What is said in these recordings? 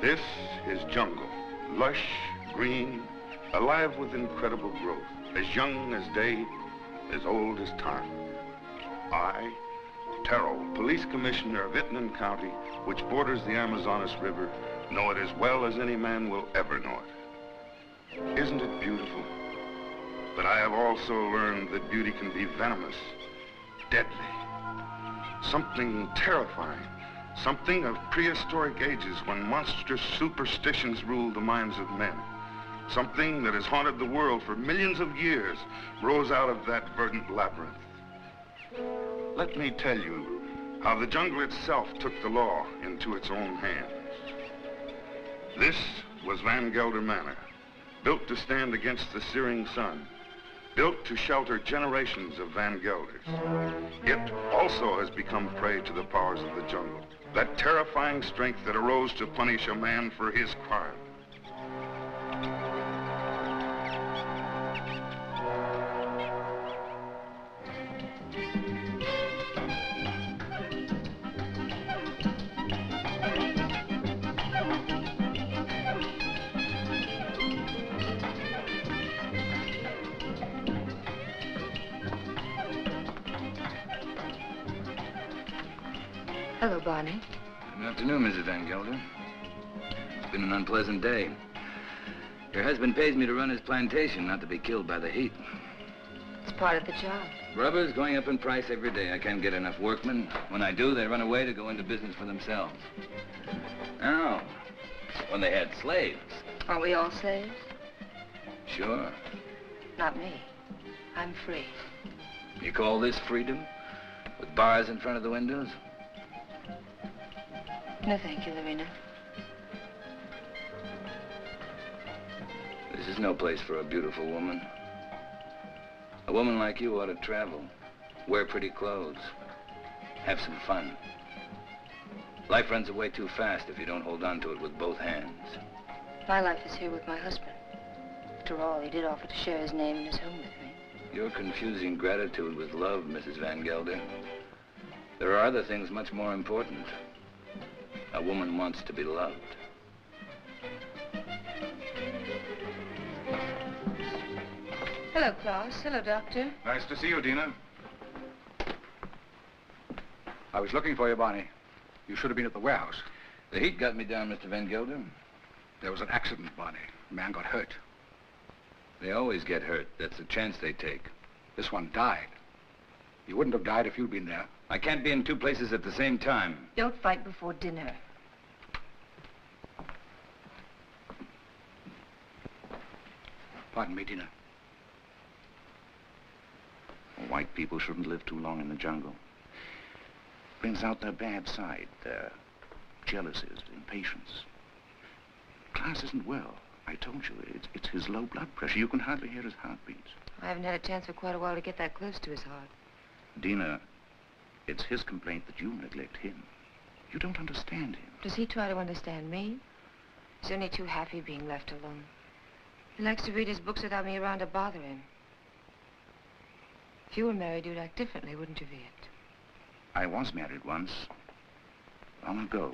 This is jungle, lush, green, alive with incredible growth, as young as day, as old as time. I, Terrell, police commissioner of Itnan County, which borders the Amazonas River, know it as well as any man will ever know it. Isn't it beautiful? But I have also learned that beauty can be venomous, deadly, something terrifying. Something of prehistoric ages when monstrous superstitions ruled the minds of men. Something that has haunted the world for millions of years rose out of that verdant labyrinth. Let me tell you how the jungle itself took the law into its own hands. This was Van Gelder Manor, built to stand against the searing sun, built to shelter generations of Van Gelders. It also has become prey to the powers of the jungle. That terrifying strength that arose to punish a man for his crime. Hello, Barney. Good afternoon, Mrs. Van Gelder. It's been an unpleasant day. Your husband pays me to run his plantation, not to be killed by the heat. It's part of the job. Rubber's going up in price every day. I can't get enough workmen. When I do, they run away to go into business for themselves. Now, when they had slaves. Aren't we all slaves? Sure. Not me. I'm free. You call this freedom? With bars in front of the windows? No, thank you, Lorena. This is no place for a beautiful woman. A woman like you ought to travel, wear pretty clothes, have some fun. Life runs away too fast if you don't hold on to it with both hands. My life is here with my husband. After all, he did offer to share his name and his home with me. You're confusing gratitude with love, Mrs. Van Gelder. There are other things much more important. A woman wants to be loved. Hello, Klaus. Hello, Doctor. Nice to see you, Dina. I was looking for you, Barney. You should have been at the warehouse. The heat got me down, Mr. Van Gelder. There was an accident, Barney. A man got hurt. They always get hurt. That's the chance they take. This one died. You wouldn't have died if you'd been there. I can't be in two places at the same time. Don't fight before dinner. Pardon me, Dina. White people shouldn't live too long in the jungle. Brings out their bad side, their jealousies, impatience. Klaus isn't well. I told you, it's his low blood pressure. You can hardly hear his heartbeats. I haven't had a chance for quite a while to get that close to his heart. Dina, It's his complaint that you neglect him. You don't understand him. Does he try to understand me? He's only too happy being left alone. He likes to read his books without me around to bother him. If you were married, you'd act differently, wouldn't you, Viet? I was married once, long ago.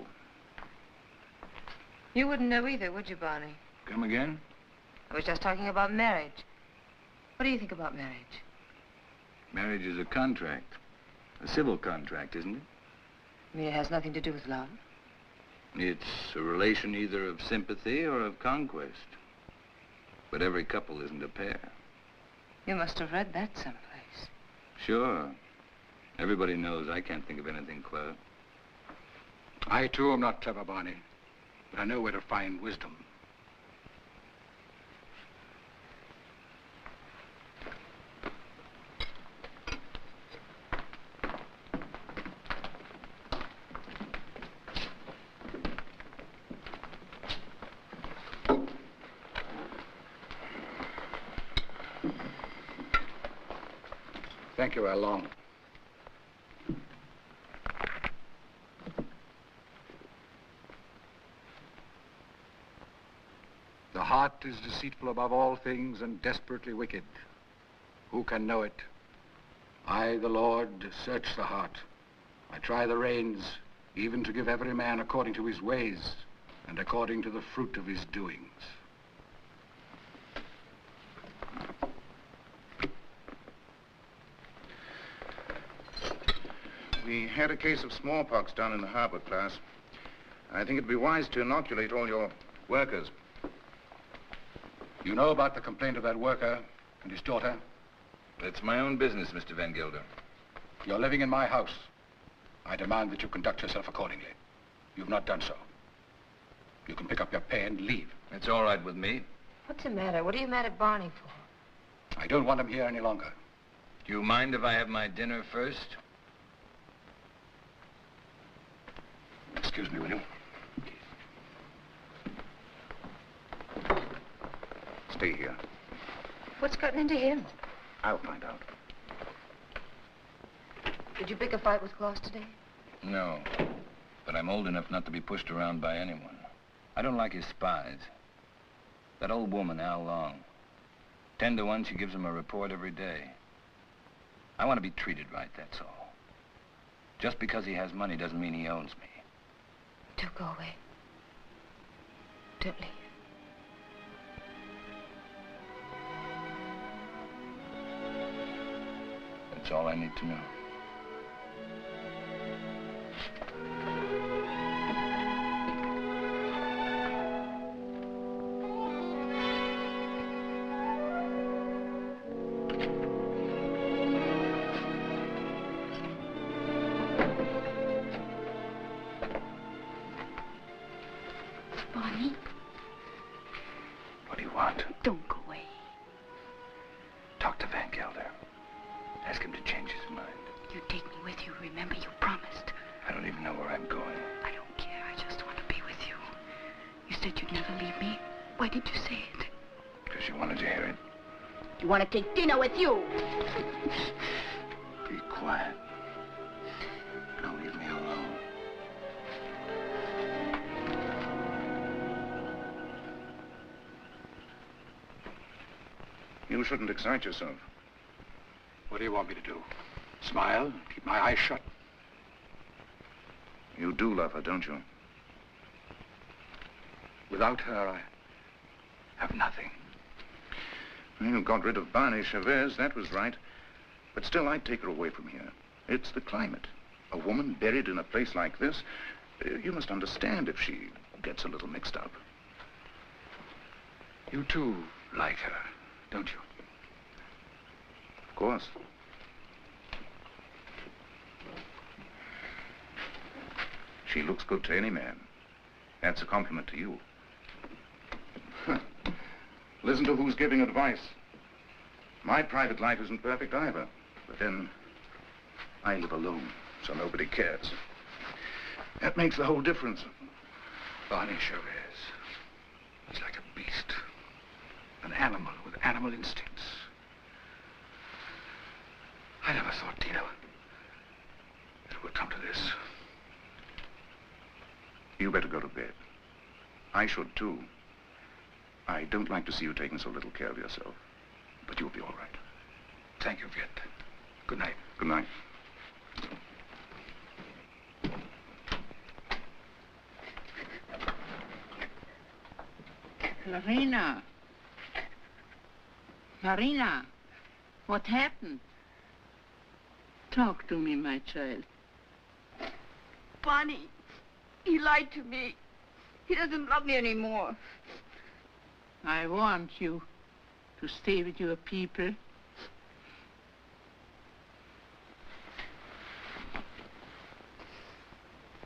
You wouldn't know either, would you, Barney? Come again? I was just talking about marriage. What do you think about marriage? Marriage is a contract. A civil contract, isn't it? You mean it has nothing to do with love? It's a relation either of sympathy or of conquest. But every couple isn't a pair. You must have read that someplace. Sure. Everybody knows I can't think of anything clever. I, too, am not clever, Barney. But I know where to find wisdom. Thank you, Long. The heart is deceitful above all things and desperately wicked. Who can know it? I, the Lord, search the heart. I try the reins, even to give every man according to his ways and according to the fruit of his doings. We had a case of smallpox down in the harbor, class. I think it'd be wise to inoculate all your workers. You know about the complaint of that worker and his daughter? It's my own business, Mr. Van Gelder. You're living in my house. I demand that you conduct yourself accordingly. You've not done so. You can pick up your pay and leave. It's all right with me. What's the matter? What are you mad at Barney for? I don't want him here any longer. Do you mind if I have my dinner first? Excuse me, will you? Stay here. What's gotten into him? I'll find out. Did you pick a fight with Claus today? No. But I'm old enough not to be pushed around by anyone. I don't like his spies. That old woman, Al Long. 10 to 1, she gives him a report every day. I want to be treated right, that's all. Just because he has money doesn't mean he owns me. Don't go away. Don't leave. That's all I need to know. Barney? What do you want? Don't go away. Talk to Van Gelder. Ask him to change his mind. You take me with you. Remember, you promised. I don't even know where I'm going. I don't care. I just want to be with you. You said you'd never leave me. Why did you say it? Because you wanted to hear it. You want to take dinner with you? Be quiet. Don't leave me alone. You shouldn't excite yourself. What do you want me to do? Smile? Keep my eyes shut? You do love her, don't you? Without her, I have nothing. You got rid of Barney Chavez, that was right. But still, I'd take her away from here. It's the climate. A woman buried in a place like this, you must understand if she gets a little mixed up. You too like her, don't you? Of course. She looks good to any man. That's a compliment to you. Listen to who's giving advice. My private life isn't perfect either. But then, I live alone, so nobody cares. That makes the whole difference. Barney Chavez. He's like a beast. An animal with animal instincts. I never thought Tina it would come to this. You better go to bed. I should, too. I don't like to see you taking so little care of yourself. But you'll be all right. Thank you, Viet. Good night. Good night. Marina. Marina, what happened? Talk to me, my child. Bonnie, he lied to me. He doesn't love me anymore. I want you to stay with your people.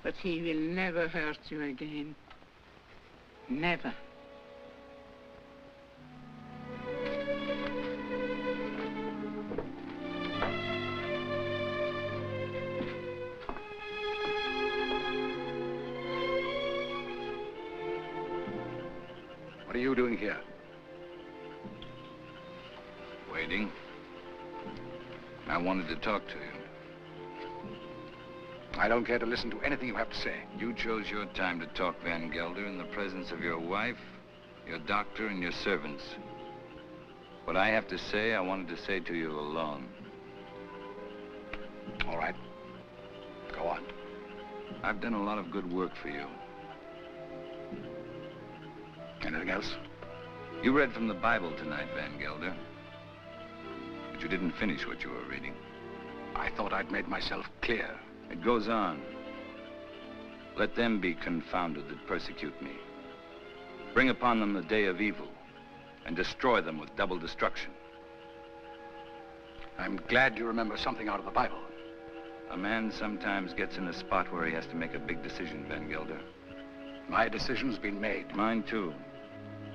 But he will never hurt you again. Never. What are you doing here? Waiting. I wanted to talk to you. I don't care to listen to anything you have to say. You chose your time to talk, Van Gelder, in the presence of your wife, your doctor, and your servants. What I have to say, I wanted to say to you alone. All right. Go on. I've done a lot of good work for you. Anything else? You read from the Bible tonight, Van Gelder. But you didn't finish what you were reading. I thought I'd made myself clear. It goes on. Let them be confounded that persecute me. Bring upon them the day of evil, and destroy them with double destruction. I'm glad you remember something out of the Bible. A man sometimes gets in a spot where he has to make a big decision, Van Gelder. My decision's been made. Mine, too.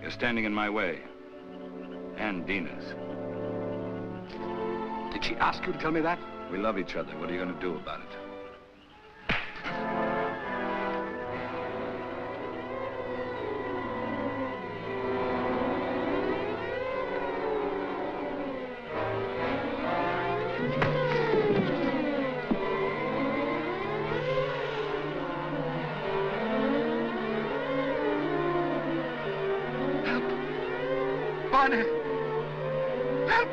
You're standing in my way. And Dina's. Did she ask you to tell me that? We love each other. What are you going to do about it? Bonnie! Help!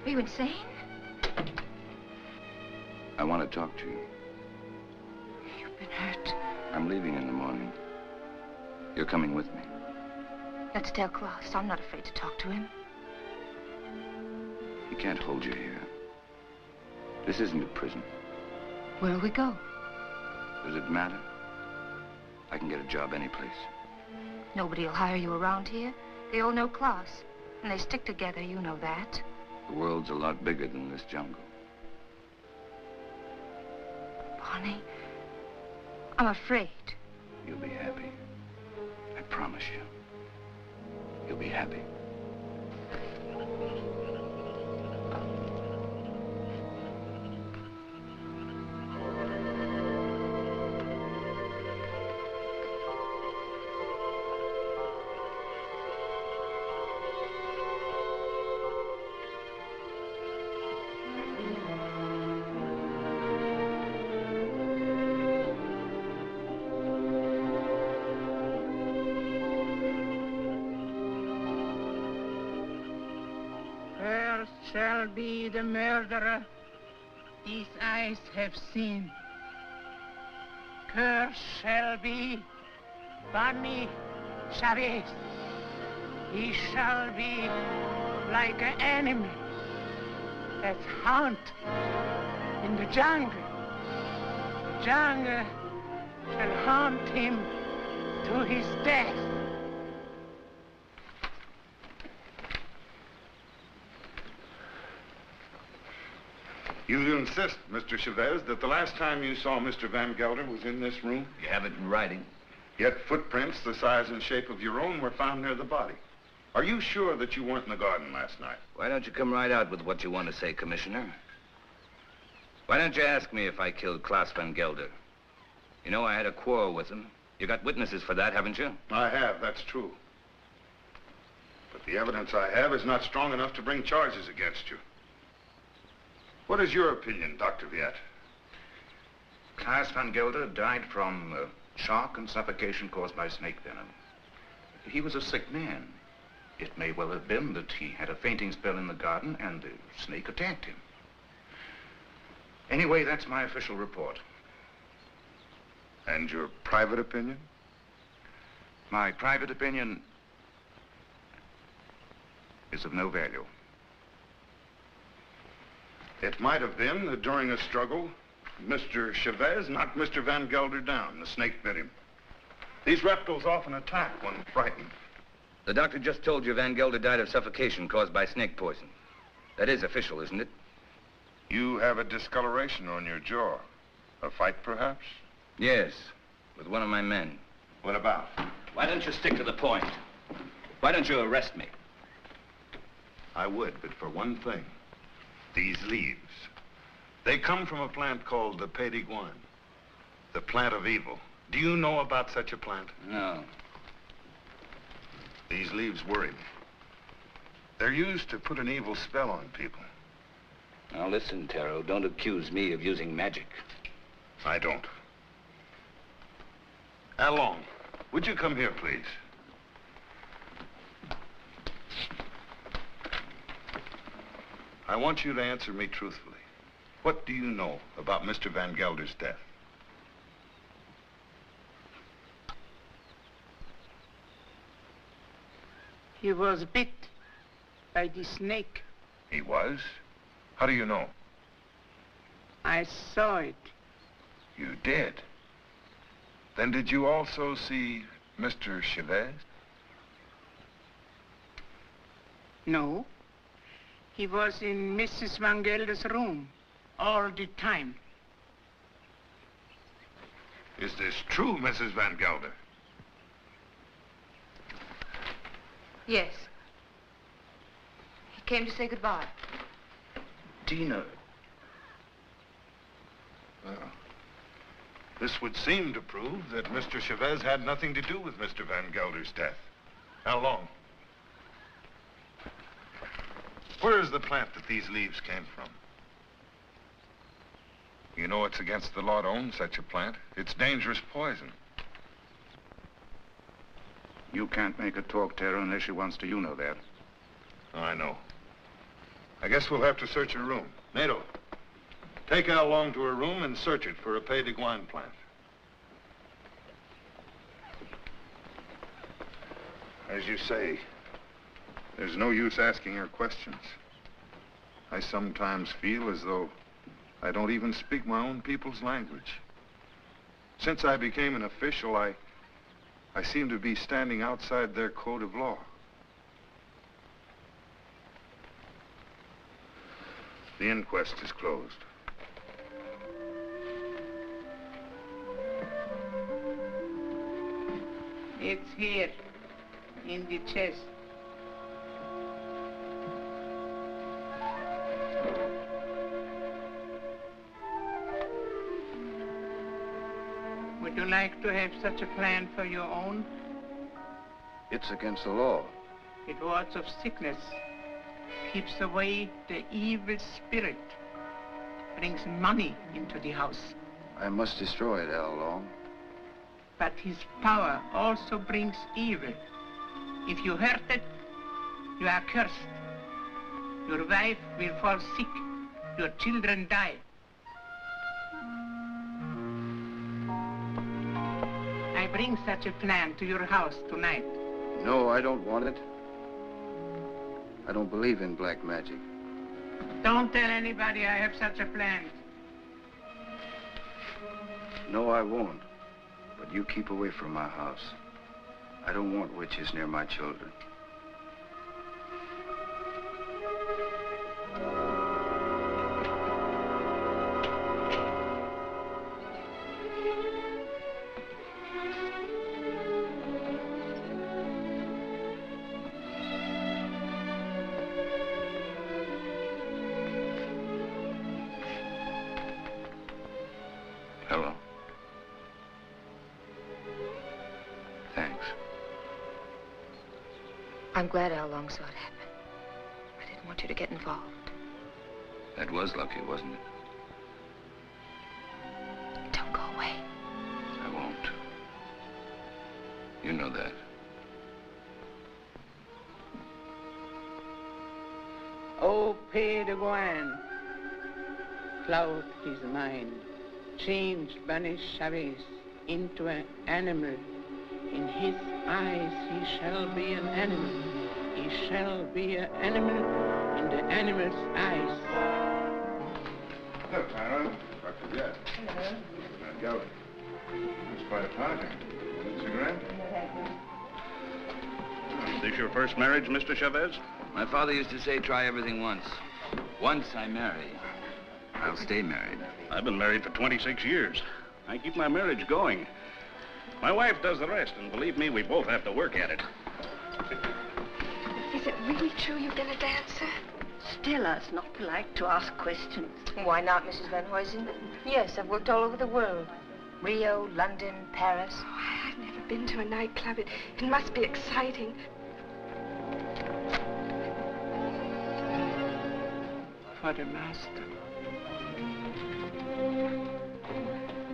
Are you insane? I want to talk to you. You've been hurt. I'm leaving in the morning. You're coming with me. Let's tell Klaus. I'm not afraid to talk to him. He can't hold you here. This isn't a prison. Where'll we go? Does it matter? I can get a job any place. Nobody will hire you around here. They all know Klaus. And they stick together, you know that. The world's a lot bigger than this jungle. Bonnie, I'm afraid. You'll be happy. I promise you. You'll be happy. Shall be the murderer these eyes have seen. Curt shall be Bonnie Chavez. He shall be like an enemy that haunt in the jungle. The jungle shall haunt him to his death. You insist, Mr. Chavez, that the last time you saw Mr. Van Gelder was in this room? You have it in writing. Yet footprints the size and shape of your own were found near the body. Are you sure that you weren't in the garden last night? Why don't you come right out with what you want to say, Commissioner? Why don't you ask me if I killed Klaus Van Gelder? You know I had a quarrel with him. You got witnesses for that, haven't you? I have, that's true. But the evidence I have is not strong enough to bring charges against you. What is your opinion, Dr. Viet? Klaus Van Gelder died from shock and suffocation caused by snake venom. He was a sick man. It may well have been that he had a fainting spell in the garden and the snake attacked him. Anyway, that's my official report. And your private opinion? My private opinion is of no value. It might have been that during a struggle, Mr. Chavez knocked Mr. Van Gelder down. The snake bit him. These reptiles often attack when frightened. The doctor just told you Van Gelder died of suffocation caused by snake poison. That is official, isn't it? You have a discoloration on your jaw. A fight, perhaps? Yes, with one of my men. What about? Why don't you stick to the point? Why don't you arrest me? I would, but for one thing. These leaves. They come from a plant called the Payton, the plant of evil. Do you know about such a plant? No. These leaves worry me. They're used to put an evil spell on people. Now listen, Taro, don't accuse me of using magic. I don't. Along, would you come here, please? I want you to answer me truthfully. What do you know about Mr. Van Gelder's death? He was bit by the snake. He was? How do you know? I saw it. You did? Then did you also see Mr. Chavez? No. He was in Mrs. Van Gelder's room all the time. Is this true, Mrs. Van Gelder? Yes. He came to say goodbye. Dina. Well, this would seem to prove that Mr. Chavez had nothing to do with Mr. Van Gelder's death. How long? Where is the plant that these leaves came from? You know it's against the law to own such a plant. It's dangerous poison. You can't make her talk, Tara, unless she wants to. You know that. I know. I guess we'll have to search her room. Nato, take Al along to her room and search it for a Payton plant. As you say, there's no use asking her questions. I sometimes feel as though I don't even speak my own people's language. Since I became an official, I seem to be standing outside their code of law. The inquest is closed. It's here, in the chest. Would you like to have such a plan for your own? It's against the law. It wards of sickness, keeps away the evil spirit, brings money into the house. I must destroy it, Al Long. But his power also brings evil. If you hurt it, you are cursed. Your wife will fall sick. Your children die. I bring such a plan to your house tonight. No, I don't want it. I don't believe in black magic. Don't tell anybody I have such a plan. No, I won't. But you keep away from my house. I don't want witches near my children. I'm glad how long saw it happen. I didn't want you to get involved. That was lucky, wasn't it? Don't go away. I won't. You know that. Oh, Payton, cloud his mind, changed Bunny Chavez into an animal. In his eyes he shall be an animal. He shall be an animal in the animal's eyes. Hello, Clara. Dr. Jett. Hello. Gelder. That's quite a party. A cigarette? Is this your first marriage, Mr. Chavez? My father used to say, try everything once. Once I marry, I'll stay married. I've been married for 26 years. I keep my marriage going. My wife does the rest, and believe me, we both have to work at it. Is it really true you've been a dancer? Stella's not polite to ask questions. Why not, Mrs. Van Huysen? Yes, I've worked all over the world. Rio, London, Paris. Oh, I've never been to a nightclub. It must be exciting. For the master.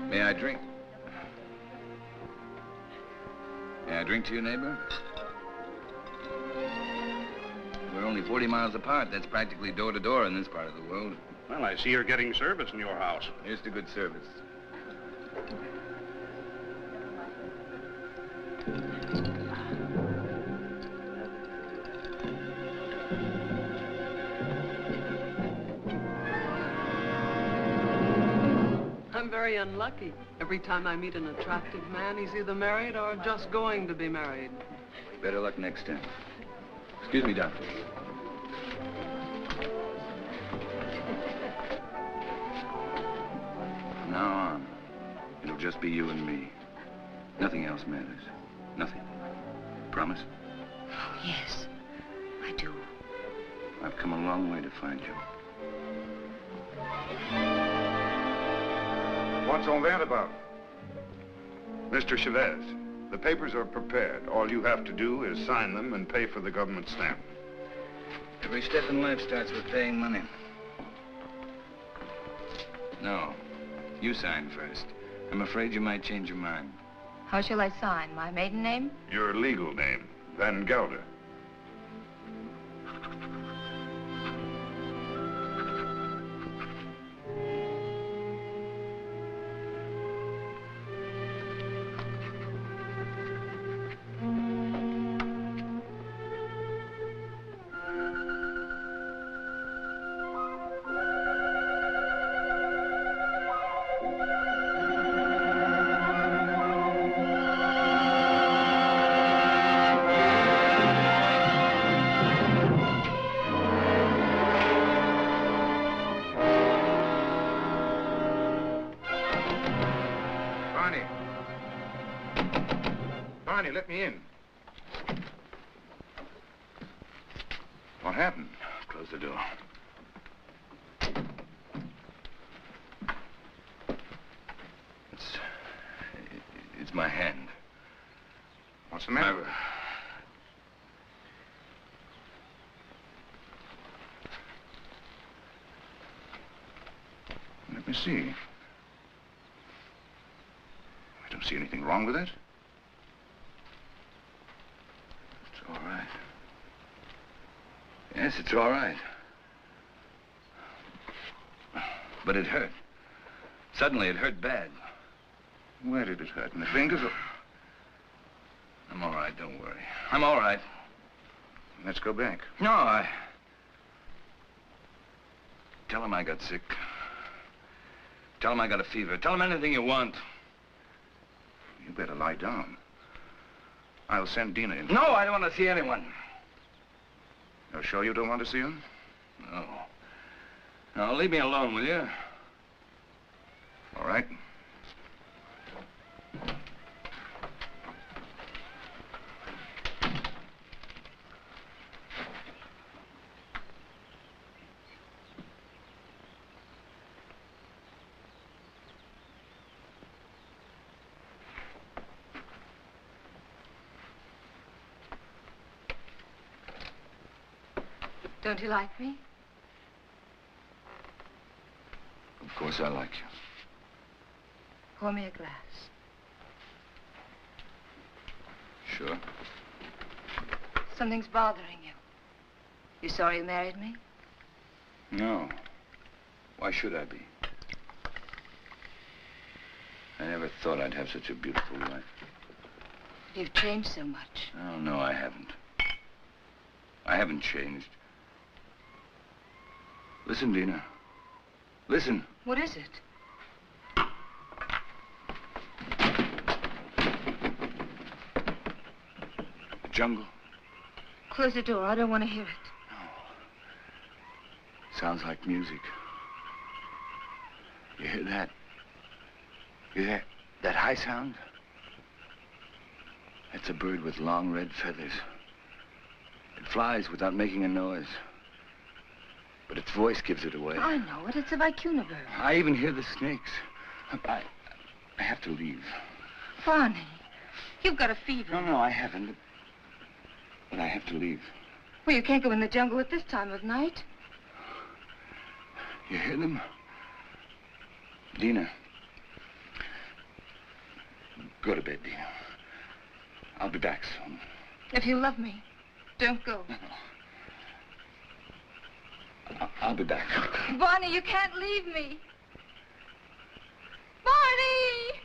May I drink? May I drink to you, neighbor? We're only 40 miles apart. That's practically door to door in this part of the world. Well, I see you're getting service in your house. Here's to good service. I'm very unlucky. Every time I meet an attractive man, he's either married or just going to be married. Better luck next time. Excuse me, doctor. From now on, it'll just be you and me. Nothing else matters. Nothing. Promise? Oh, yes, I do. I've come a long way to find you. What's all that about? Mr. Chavez, the papers are prepared. All you have to do is sign them and pay for the government stamp. Every step in life starts with paying money. No, you sign first. I'm afraid you might change your mind. How shall I sign? My maiden name? Your legal name, Van Gelder. Barney, let me in. What happened? Close the door. It's my hand. What's the matter? Let me see. I don't see anything wrong with it. It's all right. Yes, it's all right. But it hurt. Suddenly, it hurt bad. Where did it hurt? In the fingers or... I'm all right, don't worry. I'm all right. Let's go back. No, Tell him I got sick. Tell him I got a fever. Tell him anything you want. You better lie down. I'll send Dina in. No, I don't want to see anyone. You're sure you don't want to see him? No. Now, leave me alone, will you? All right. Don't you like me? Of course I like you. Pour me a glass. Sure. Something's bothering you. You sorry you married me? No. Why should I be? I never thought I'd have such a beautiful wife. You've changed so much. Oh, no, I haven't. I haven't changed. Listen, Dina. Listen. What is it? The jungle. Close the door. I don't want to hear it. No. Sounds like music. You hear that? You hear that high sound? That's a bird with long red feathers. It flies without making a noise. But its voice gives it away. I know it. It's a vicuna bird. I even hear the snakes. I have to leave. Barney, you've got a fever. No, I haven't. But I have to leave. Well, you can't go in the jungle at this time of night. You hear them? Dina. Go to bed, Dina. I'll be back soon. If you love me, don't go. No. I'll be back. Barney, you can't leave me. Barney!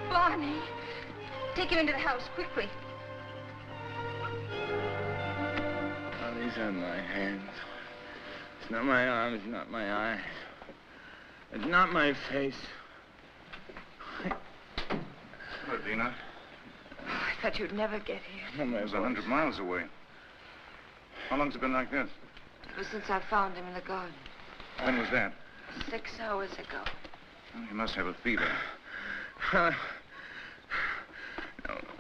Barney, take him into the house, quickly. Oh, these are my hands. It's not my arms, not my eyes. It's not my face. Hello, Dina. Oh, I thought you'd never get here. Oh, It was 100 miles away. How long's it been like this? It was since I found him in the garden. When was that? 6 hours ago. Well, he must have a fever. No,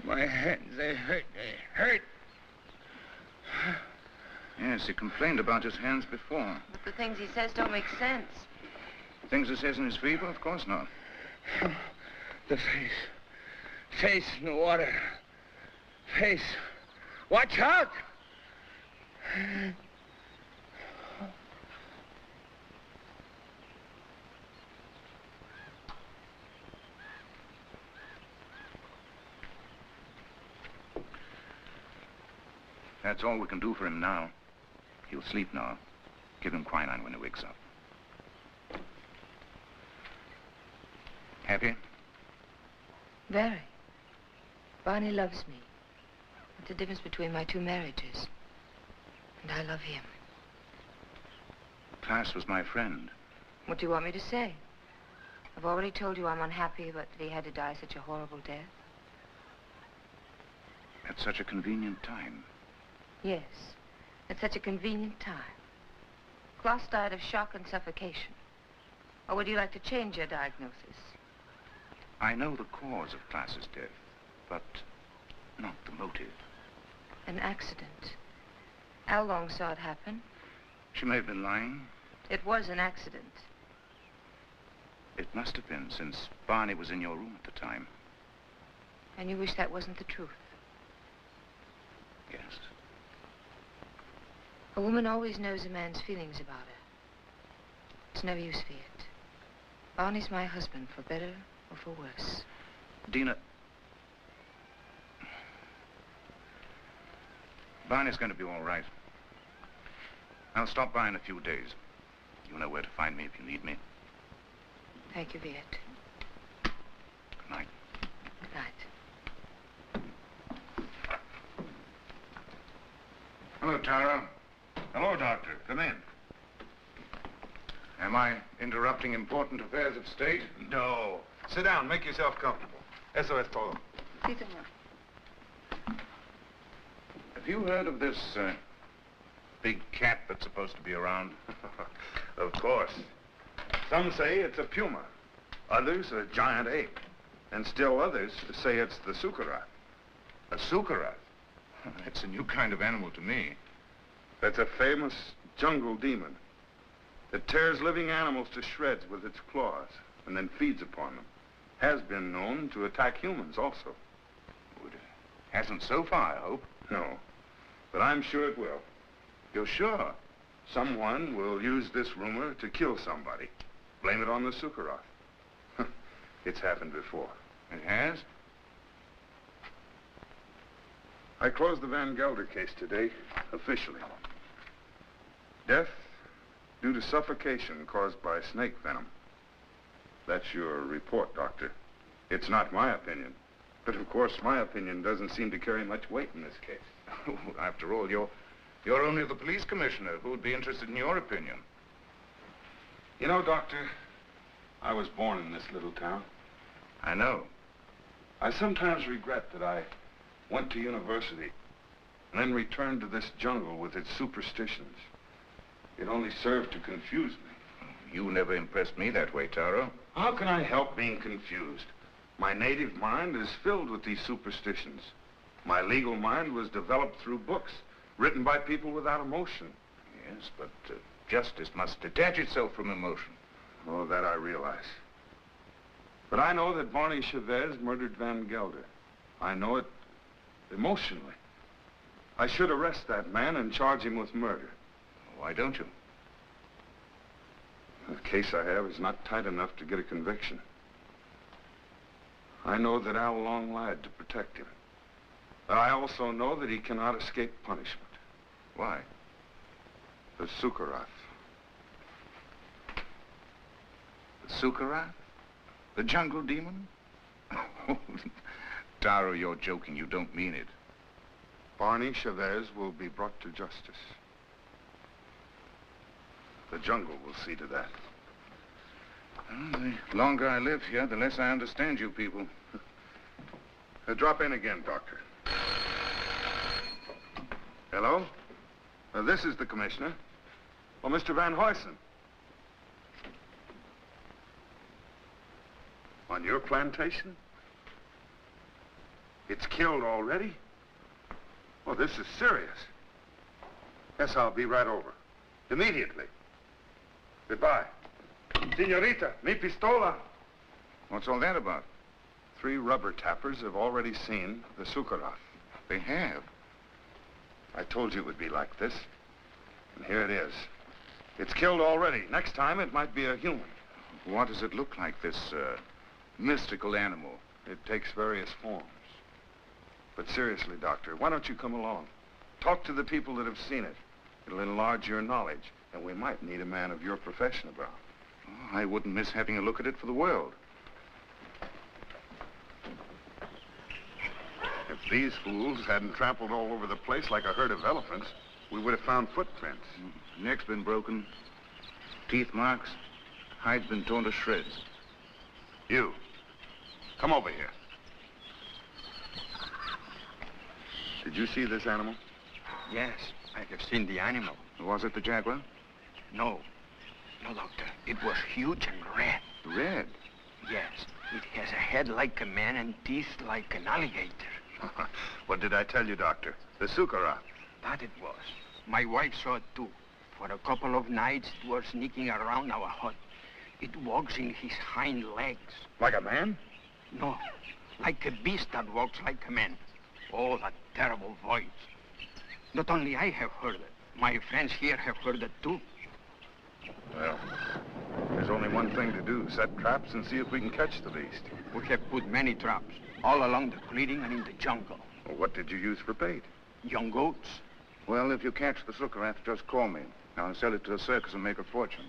my hands, they hurt. They hurt. Yes, he complained about his hands before. But the things he says don't make sense. Things it says in his fever? Of course not. The face. Face in the water. Face. Watch out! That's all we can do for him now. He'll sleep now. Give him quinine when he wakes up. Happy? Very. Barney loves me. What's the difference between my two marriages? And I love him. Class was my friend. What do you want me to say? I've already told you I'm unhappy, but that he had to die such a horrible death. At such a convenient time. Yes, at such a convenient time. Klaus died of shock and suffocation. Or would you like to change your diagnosis? I know the cause of Klaus's death, but not the motive. An accident. How long saw it happen? She may have been lying. It was an accident. It must have been, since Barney was in your room at the time. And you wish that wasn't the truth? Yes. A woman always knows a man's feelings about her. It's no use, Fiat. Barney's my husband, for better or for worse. Dina... Barney's going to be all right. I'll stop by in a few days. You know where to find me if you need me. Thank you, Viet. Good night. Good night. Hello, Tara. Hello, Doctor. Come in. Am I interrupting important affairs of state? No. Sit down. Make yourself comfortable. Eso es todo. Sí, señor. Have you heard of this big cat that's supposed to be around? Of course. Some say it's a puma. Others a giant ape. And still others say it's the sukarat. A sukarat? That's a new kind of animal to me. That's a famous jungle demon. It tears living animals to shreds with its claws and then feeds upon them. Has been known to attack humans also. It hasn't so far, I hope. No, but I'm sure it will. You're sure? Someone will use this rumor to kill somebody. Blame it on the Sukaroth. It's happened before. It has? I closed the Van Gelder case today, officially. Death due to suffocation caused by snake venom. That's your report, Doctor. It's not my opinion. But of course, my opinion doesn't seem to carry much weight in this case. After all, you're only the police commissioner. Who would be interested in your opinion? You know, Doctor, I was born in this little town. I know. I sometimes regret that I went to university and then returned to this jungle with its superstitions. It only served to confuse me. You never impressed me that way, Taro. How can I help being confused? My native mind is filled with these superstitions. My legal mind was developed through books, written by people without emotion. Yes, but justice must detach itself from emotion. Oh, that I realize. But I know that Barney Chavez murdered Van Gelder. I know it emotionally. I should arrest that man and charge him with murder. Why don't you? The case I have is not tight enough to get a conviction. I know that Al Long lied to protect him. But I also know that he cannot escape punishment. Why? The Sukaroth. The Sukaroth? The jungle demon? Taro, you're joking. You don't mean it. Barney Chavez will be brought to justice. The jungle will see to that. Well, the longer I live here, the less I understand you people. Drop in again, Doctor. Hello? This is the commissioner. Oh, Mr. Van Huysen. On your plantation? It's killed already? Oh, this is serious. Yes, I'll be right over. Immediately. Goodbye. Senorita, mi pistola. What's all that about? 3 rubber tappers have already seen the Sukarath. They have. I told you it would be like this. And here it is. It's killed already. Next time, it might be a human. What does it look like, this mystical animal? It takes various forms. But seriously, Doctor, why don't you come along? Talk to the people that have seen it. It'll enlarge your knowledge, and we might need a man of your profession about. Oh, I wouldn't miss having a look at it for the world. If these fools hadn't trampled all over the place like a herd of elephants, we would have found footprints. Neck's been broken, teeth marks, hide's been torn to shreds. You, come over here. Did you see this animal? Yes, I have seen the animal. Was it the jaguar? No. No, Doctor. It was huge and red. Red? Yes. It has a head like a man and teeth like an alligator. What did I tell you, Doctor? The Sukarath. That it was. My wife saw it too. For a couple of nights, it was sneaking around our hut. It walks in his hind legs. Like a man? No. Like a beast that walks like a man. Oh, that terrible voice. Not only I have heard it. My friends here have heard it too. Well, there's only one thing to do. Set traps and see if we can catch the beast. We have put many traps, all along the clearing and in the jungle. Well, what did you use for bait? Young goats. Well, if you catch the Sukarath, just call me. I'll sell it to the circus and make a fortune.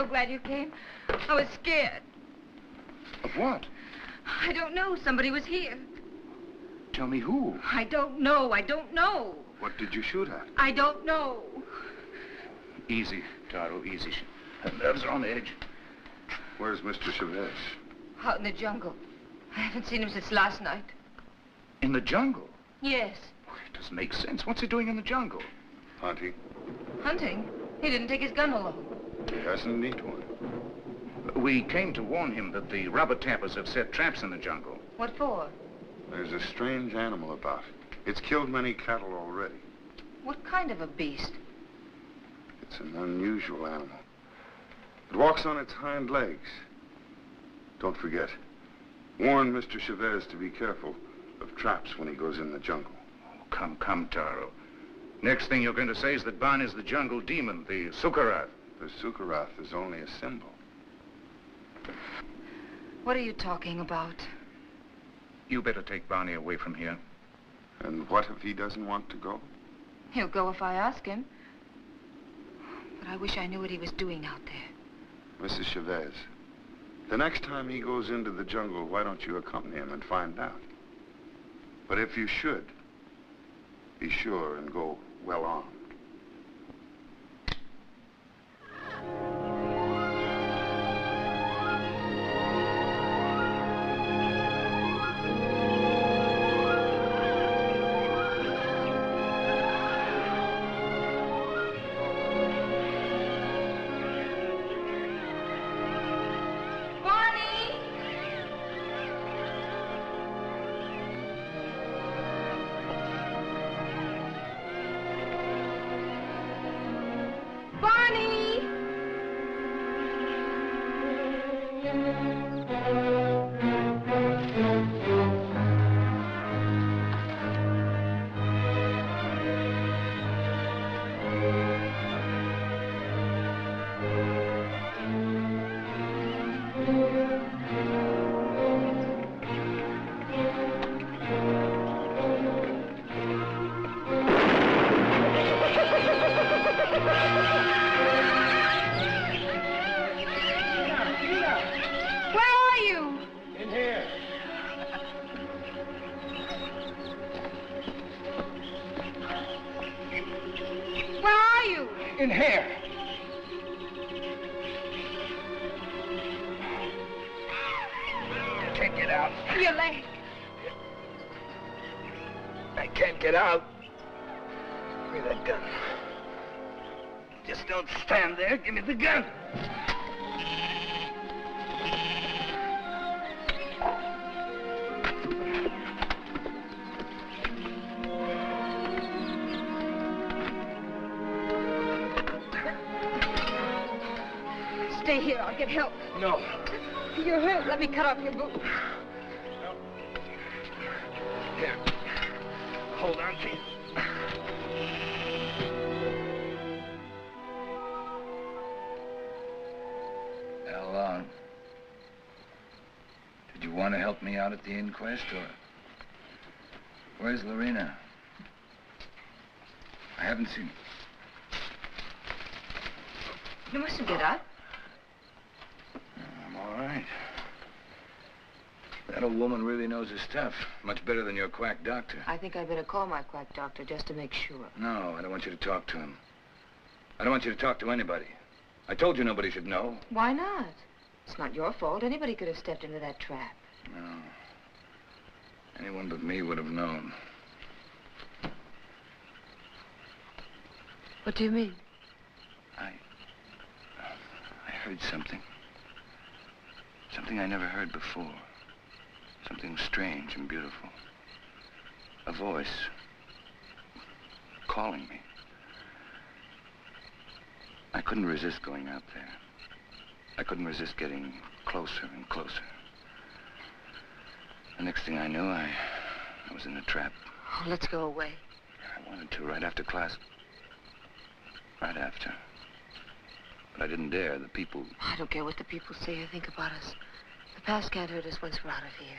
Glad you came. I was scared. Of what? I don't know. Somebody was here. Tell me who? I don't know. I don't know. What did you shoot at? I don't know. Easy, Taro, easy. Her nerves are on edge. Where's Mr. Chavez? Out in the jungle. I haven't seen him since last night. In the jungle? Yes. It doesn't make sense. What's he doing in the jungle? Hunting. Hunting? He didn't take his gun along. He hasn't need one. We came to warn him that the rubber tappers have set traps in the jungle. What for? There's a strange animal about. It's killed many cattle already. What kind of a beast? It's an unusual animal. It walks on its hind legs. Don't forget, warn Mr. Chavez to be careful of traps when he goes in the jungle. Oh, come, Taro. Next thing you're going to say is that Barney's the jungle demon, the Sukarath. The Sukarath is only a symbol. What are you talking about? You better take Barney away from here. And what if he doesn't want to go? He'll go if I ask him. But I wish I knew what he was doing out there. Mrs. Chavez, the next time he goes into the jungle, why don't you accompany him and find out? But if you should, be sure and go well armed. In here. I can't get out. Your leg. I can't get out. Give me that gun. Just don't stand there. Give me the gun. Stay here. I'll get help. No. You're hurt. Let me cut off your boot. No. Here. Hold on to you. Well, did you want to help me out at the inquest, or where's Lorena? I haven't seen her. You mustn't get up. I'm all right. That old woman really knows her stuff. Much better than your quack doctor. I think I better call my quack doctor just to make sure. No, I don't want you to talk to him. I don't want you to talk to anybody. I told you nobody should know. Why not? It's not your fault. Anybody could have stepped into that trap. No. Anyone but me would have known. What do you mean? I heard something. Something I never heard before. Something strange and beautiful. A voice calling me. I couldn't resist going out there. I couldn't resist getting closer and closer. The next thing I knew, I was in a trap. Oh, let's go away. I wanted to right after class. Right after. But I didn't dare. The people... I don't care what the people say or think about us. The past can't hurt us once we're out of here.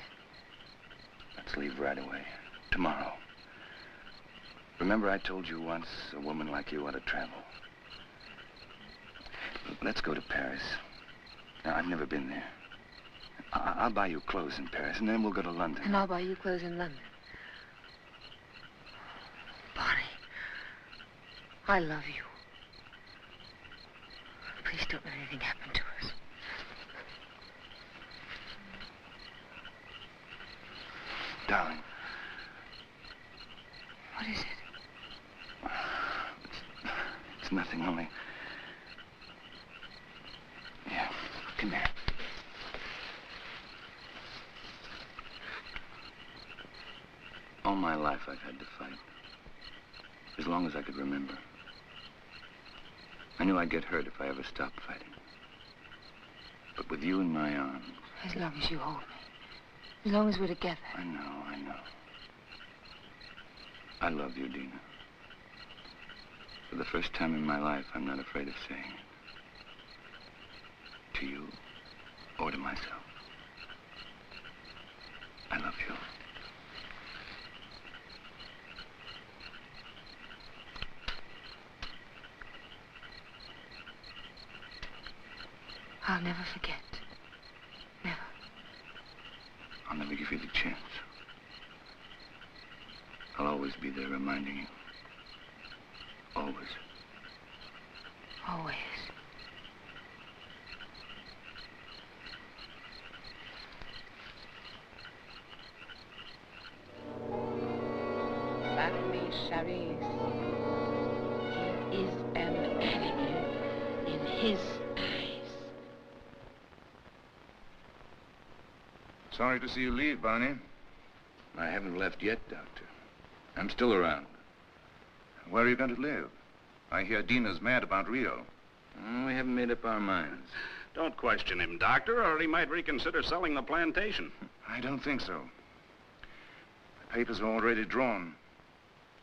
Let's leave right away. Tomorrow. Remember I told you once a woman like you ought to travel. Let's go to Paris. Now, I've never been there. I'll buy you clothes in Paris, and then we'll go to London. And I'll buy you clothes in London. Barney, I love you. Please don't let anything happen to us. Darling. What is it? It's nothing, only... Yeah, come here. All my life I've had to fight. As long as I could remember. I knew I'd get hurt if I ever stopped fighting. But with you in my arms... As long as you hold me. As long as we're together. I know. I love you, Dina. For the first time in my life, I'm not afraid of saying it. To you, or to myself. I love you. I'll never forget. Never. I'll never give you the chance. I'll always be there reminding you. Always. Always. Marries. He is an animal in his eyes. Sorry to see you leave, Barney. I haven't left yet, Doctor. I'm still around. Where are you going to live? I hear Dina's mad about Rio. We haven't made up our minds. Don't question him, Doctor, or he might reconsider selling the plantation. I don't think so. The papers are already drawn.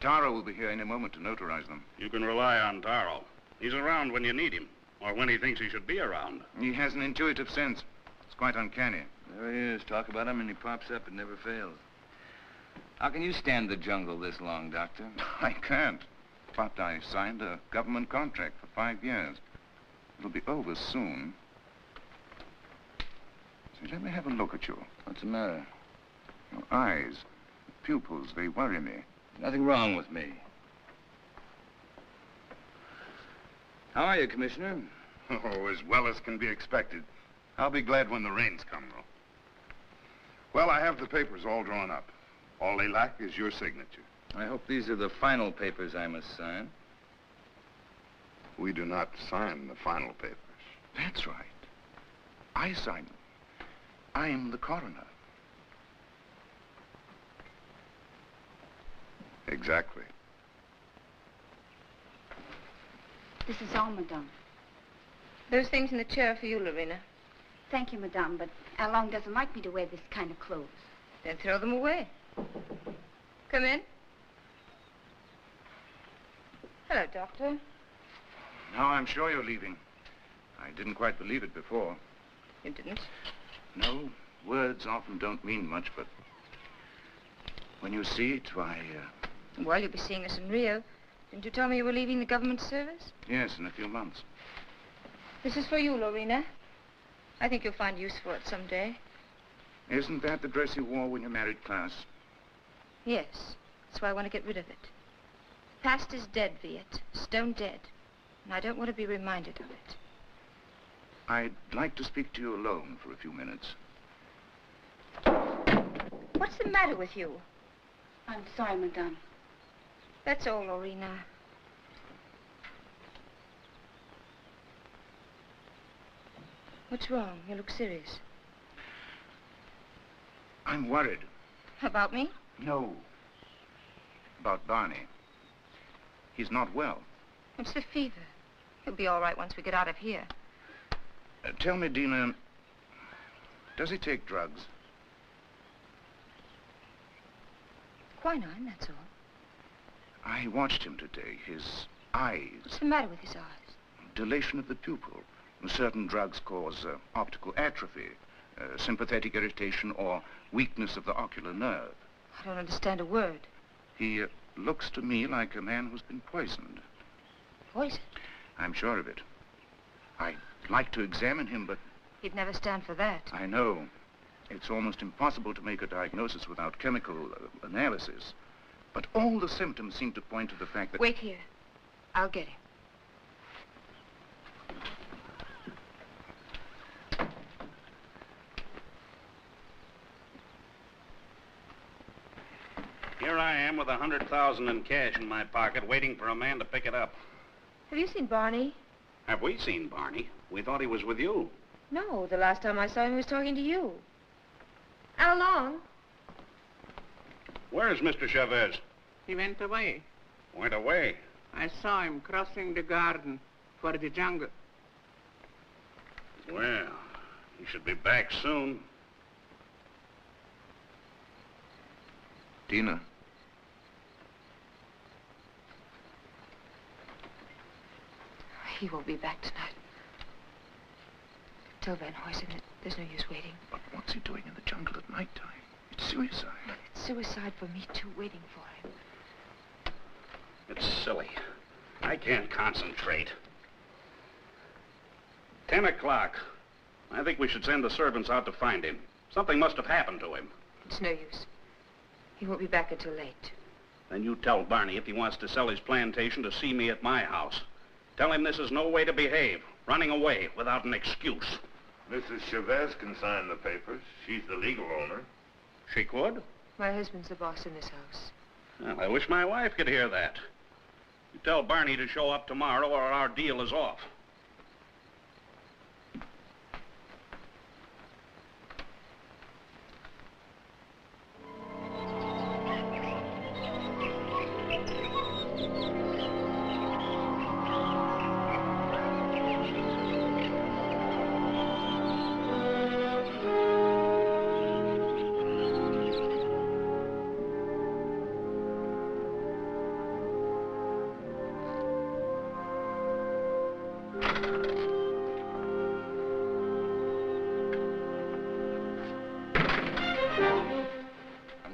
Taro will be here any moment to notarize them. You can rely on Taro. He's around when you need him, or when he thinks he should be around. He has an intuitive sense. It's quite uncanny. There he is. Talk about him and he pops up. It never fails. How can you stand the jungle this long, Doctor? I can't. But I signed a government contract for 5 years. It'll be over soon. See, let me have a look at you. What's the matter? Your eyes, pupils, they worry me. Nothing wrong with me. How are you, Commissioner? Oh, as well as can be expected. I'll be glad when the rains come, though. Well, I have the papers all drawn up. All they lack is your signature. I hope these are the final papers I must sign. We do not sign the final papers. That's right. I sign them. I'm the coroner. Exactly. This is all, madame. Those things in the chair are for you, Lorena. Thank you, madame, but Alon doesn't like me to wear this kind of clothes. Then throw them away. Come in. Hello, Doctor. Now I'm sure you're leaving. I didn't quite believe it before. You didn't? No, words often don't mean much, but when you see it, why, Well, you'll be seeing us in Rio. Didn't you tell me you were leaving the government service? Yes, in a few months. This is for you, Lorena. I think you'll find use for it someday. Isn't that the dress you wore when you married Klaus? Yes. That's why I want to get rid of it. Past is dead, Viet. Stone dead. And I don't want to be reminded of it. I'd like to speak to you alone for a few minutes. What's the matter with you? I'm sorry, madame. That's all, Lorena. What's wrong? You look serious. I'm worried. About me? No. About Barney. He's not well. It's the fever. He'll be all right once we get out of here. Tell me, Dina, does he take drugs? Quinine, that's all. I watched him today. His eyes. What's the matter with his eyes? Dilation of the pupil. Certain drugs cause optical atrophy, sympathetic irritation, or weakness of the ocular nerve. I don't understand a word. He looks to me like a man who's been poisoned. Poisoned? I'm sure of it. I'd like to examine him, but... He'd never stand for that. I know. It's almost impossible to make a diagnosis without chemical analysis. But all the symptoms seem to point to the fact that... Wait here. I'll get him. Here I am with $100,000 in cash in my pocket, waiting for a man to pick it up. Have you seen Barney? Have we seen Barney? We thought he was with you. No, the last time I saw him, he was talking to you. How long? Where's Mr. Chavez? He went away. Went away? I saw him crossing the garden for the jungle. Well, he should be back soon. Tina. He won't be back tonight. Tell Van Huysen that there's no use waiting. But what's he doing in the jungle at nighttime? It's suicide. It's suicide for me, too, waiting for him. It's silly. I can't concentrate. 10 o'clock. I think we should send the servants out to find him. Something must have happened to him. It's no use. He won't be back until late. Then you tell Barney if he wants to sell his plantation to see me at my house. Tell him this is no way to behave. Running away without an excuse. Mrs. Chavez can sign the papers. She's the legal owner. She could? My husband's the boss in this house. Well, I wish my wife could hear that. You tell Barney to show up tomorrow or our deal is off.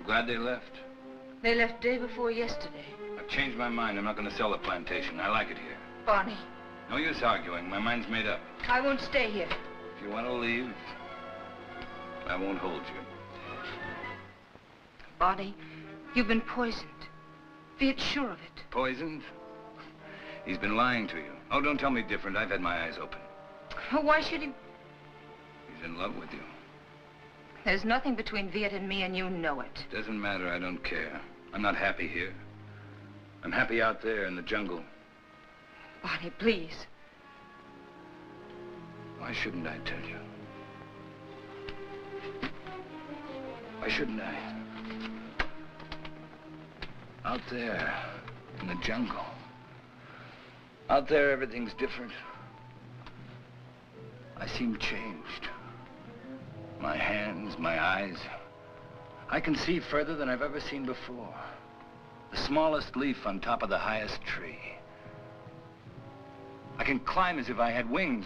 Glad they left. They left day before yesterday. I've changed my mind. I'm not going to sell the plantation. I like it here. Barney. No use arguing. My mind's made up. I won't stay here. If you want to leave, I won't hold you. Barney, you've been poisoned. Be sure of it. Poisoned? He's been lying to you. Oh, don't tell me different. I've had my eyes open. Why should he? He's in love with you. There's nothing between Viet and me, and you know it. Doesn't matter. I don't care. I'm not happy here. I'm happy out there in the jungle. Barney, please. Why shouldn't I tell you? Why shouldn't I? Out there in the jungle. Out there, everything's different. I seem changed. My hands, my eyes. I can see further than I've ever seen before. The smallest leaf on top of the highest tree. I can climb as if I had wings.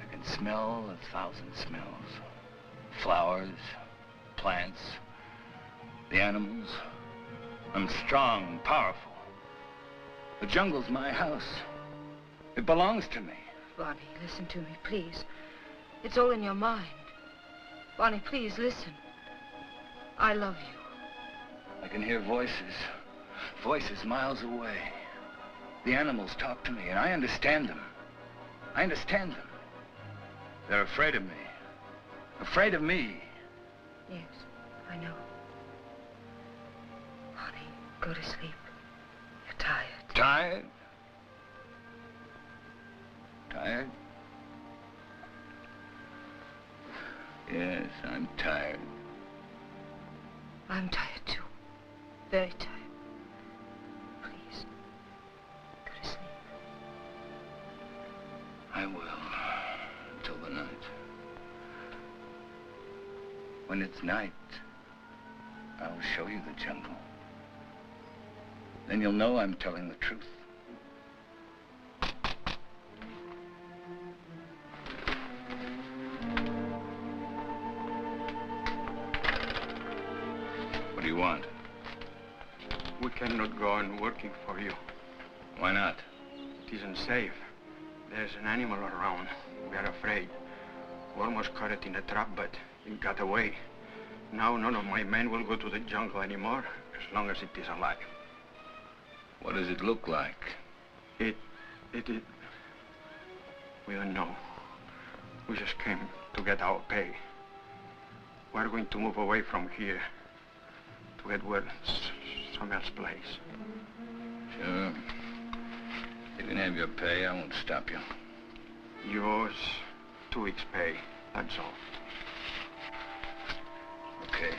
I can smell 1,000 smells. Flowers, plants, the animals. I'm strong, powerful. The jungle's my house. It belongs to me. Barney, listen to me, please. It's all in your mind. Barney, please, listen. I love you. I can hear voices. Voices miles away. The animals talk to me, and I understand them. I understand them. They're afraid of me. Afraid of me. Yes, I know. Barney, go to sleep. You're tired. Tired? Tired? Yes, I'm tired. I'm tired, too. Very tired. Please, go to sleep. I will, until the night. When it's night, I'll show you the jungle. Then you'll know I'm telling the truth. What do you want? We cannot go on working for you. Why not? It isn't safe. There's an animal around. We are afraid. We almost caught it in a trap, but it got away. Now none of my men will go to the jungle anymore, as long as it is alive. What does it look like? It... We don't know. We just came to get our pay. We're going to move away from here to get where some else place. Sure. You can have your pay. I won't stop you. Yours, 2 weeks' pay. That's all. okay?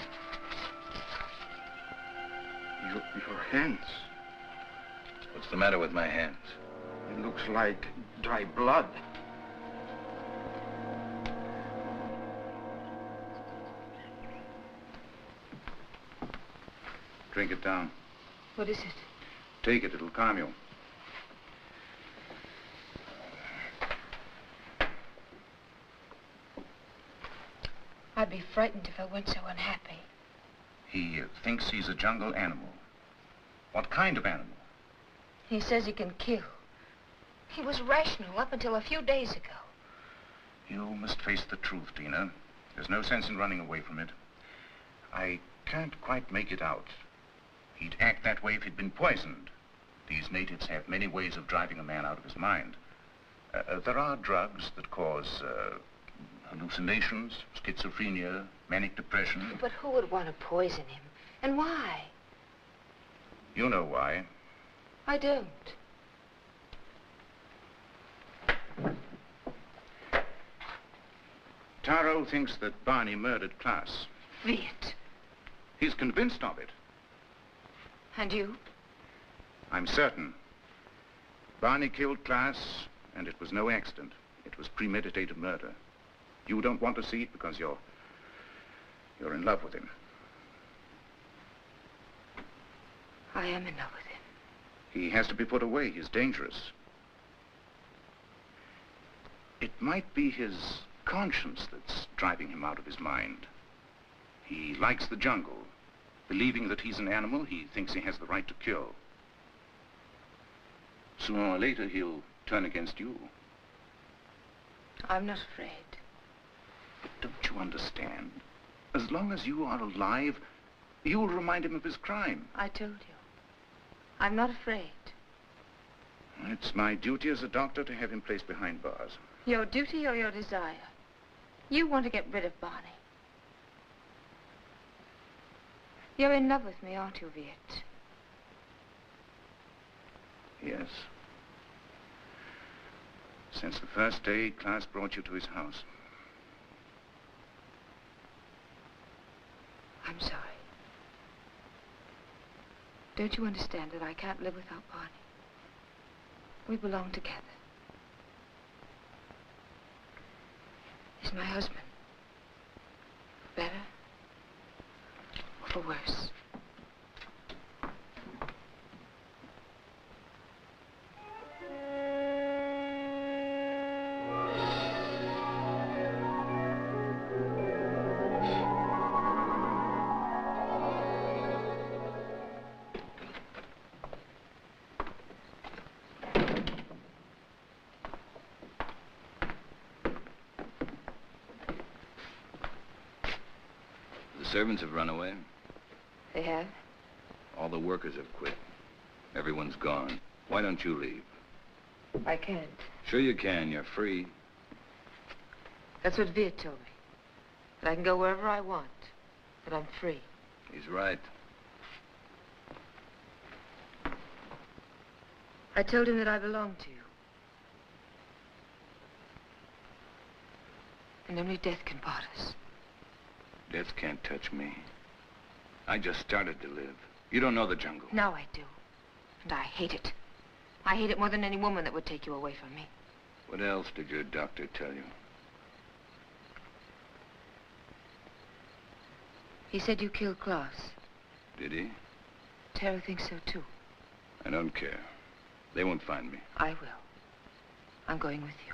Your hands. What's the matter with my hands? It looks like dry blood. Drink it down. What is it? Take it, it'll calm you. I'd be frightened if I weren't so unhappy. He thinks he's a jungle animal. What kind of animal? He says he can kill. He was rational up until a few days ago. You must face the truth, Tina. There's no sense in running away from it. I can't quite make it out. He'd act that way if he'd been poisoned. These natives have many ways of driving a man out of his mind. There are drugs that cause hallucinations, schizophrenia, manic depression. But who would want to poison him? And why? You know why. I don't. Taro thinks that Barney murdered Klaas. Viet. He's convinced of it. And you? I'm certain. Barney killed Klaas, and it was no accident. It was premeditated murder. You don't want to see it because you're in love with him. I am in love with him. He has to be put away. He's dangerous. It might be his conscience that's driving him out of his mind. He likes the jungle. Believing that he's an animal, he thinks he has the right to kill. Sooner or later, he'll turn against you. I'm not afraid. But don't you understand? As long as you are alive, you'll remind him of his crime. I told you. I'm not afraid. It's my duty as a doctor to have him placed behind bars. Your duty or your desire? You want to get rid of Barney. You're in love with me, aren't you, Viet? Yes. Since the first day Klaas brought you to his house. I'm sorry. Don't you understand that I can't live without Barney? We belong together. He's my husband. For better or for worse. The servants have run away. They have? All the workers have quit. Everyone's gone. Why don't you leave? I can't. Sure you can. You're free. That's what Viet told me. That I can go wherever I want. That I'm free. He's right. I told him that I belong to you. And only death can part us. Death can't touch me. I just started to live. You don't know the jungle. Now I do. And I hate it. I hate it more than any woman that would take you away from me. What else did your doctor tell you? He said you killed Klaas. Did he? Tara thinks so, too. I don't care. They won't find me. I will. I'm going with you.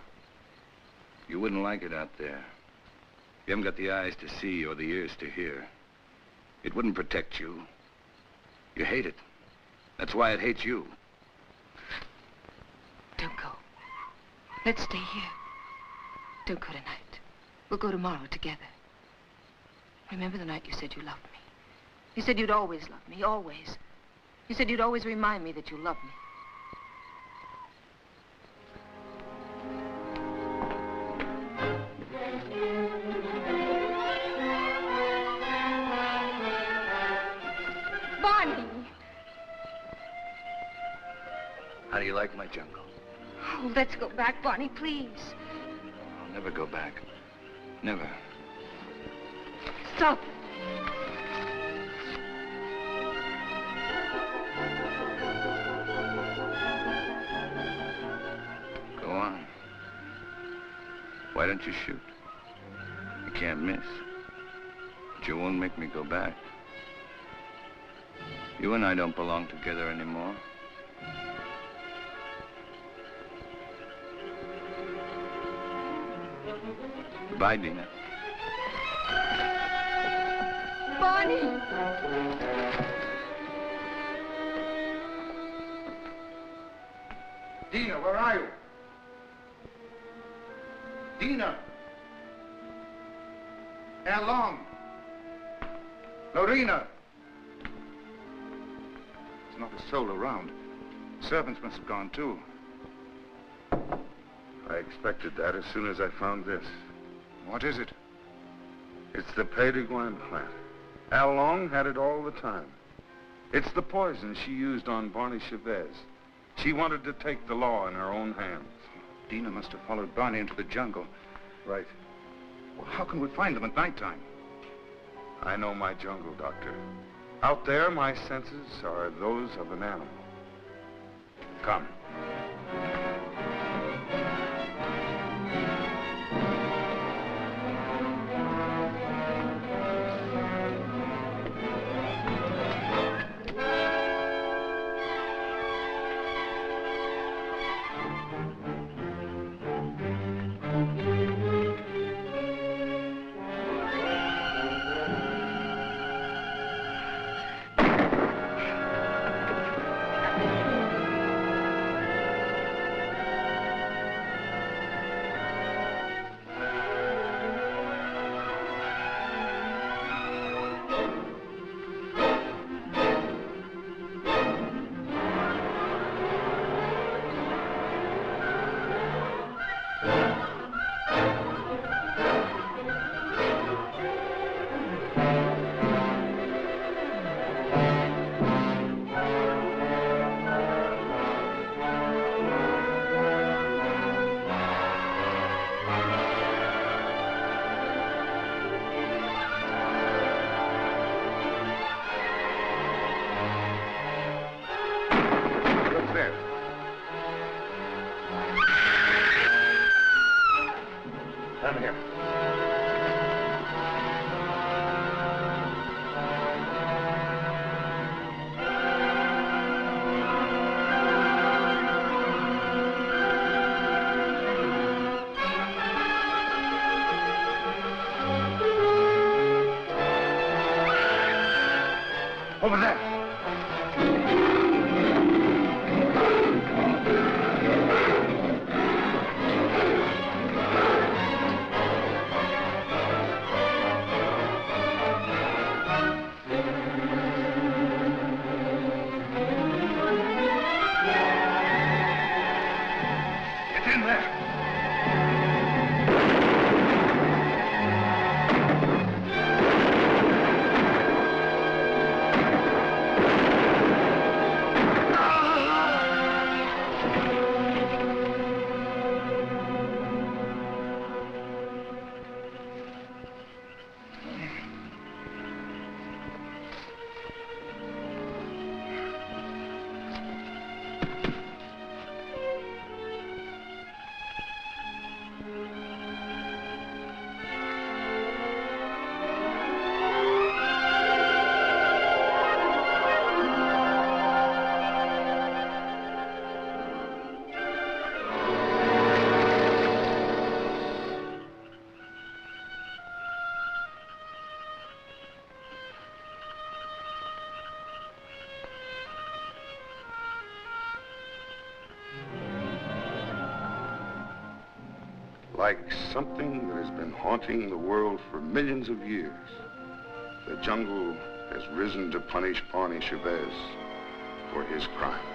You wouldn't like it out there. You haven't got the eyes to see or the ears to hear. It wouldn't protect you. You hate it. That's why it hates you. Don't go. Let's stay here. Don't go tonight. We'll go tomorrow together. Remember the night you said you loved me? You said you'd always love me, always. You said you'd always remind me that you loved me. How do you like my jungle? Oh, let's go back, Barney, please. I'll never go back. Never. Stop. Why don't you shoot? You can't miss. But you won't make me go back. You and I don't belong together anymore. Goodbye, Dina. Barney! Dina, where are you? Dina! How long? Lorena! There's not a soul around. Servants must have gone too. I expected that as soon as I found this. What is it? It's the Payton plant. Al Long had it all the time. It's the poison she used on Barney Chavez. She wanted to take the law in her own hands. Dina must have followed Barney into the jungle. Right. Well, how can we find them at nighttime? I know my jungle, Doctor. Out there, my senses are those of an animal. Come. Come here. Over there. Like something that has been haunting the world for millions of years, the jungle has risen to punish Barney Chavez for his crime.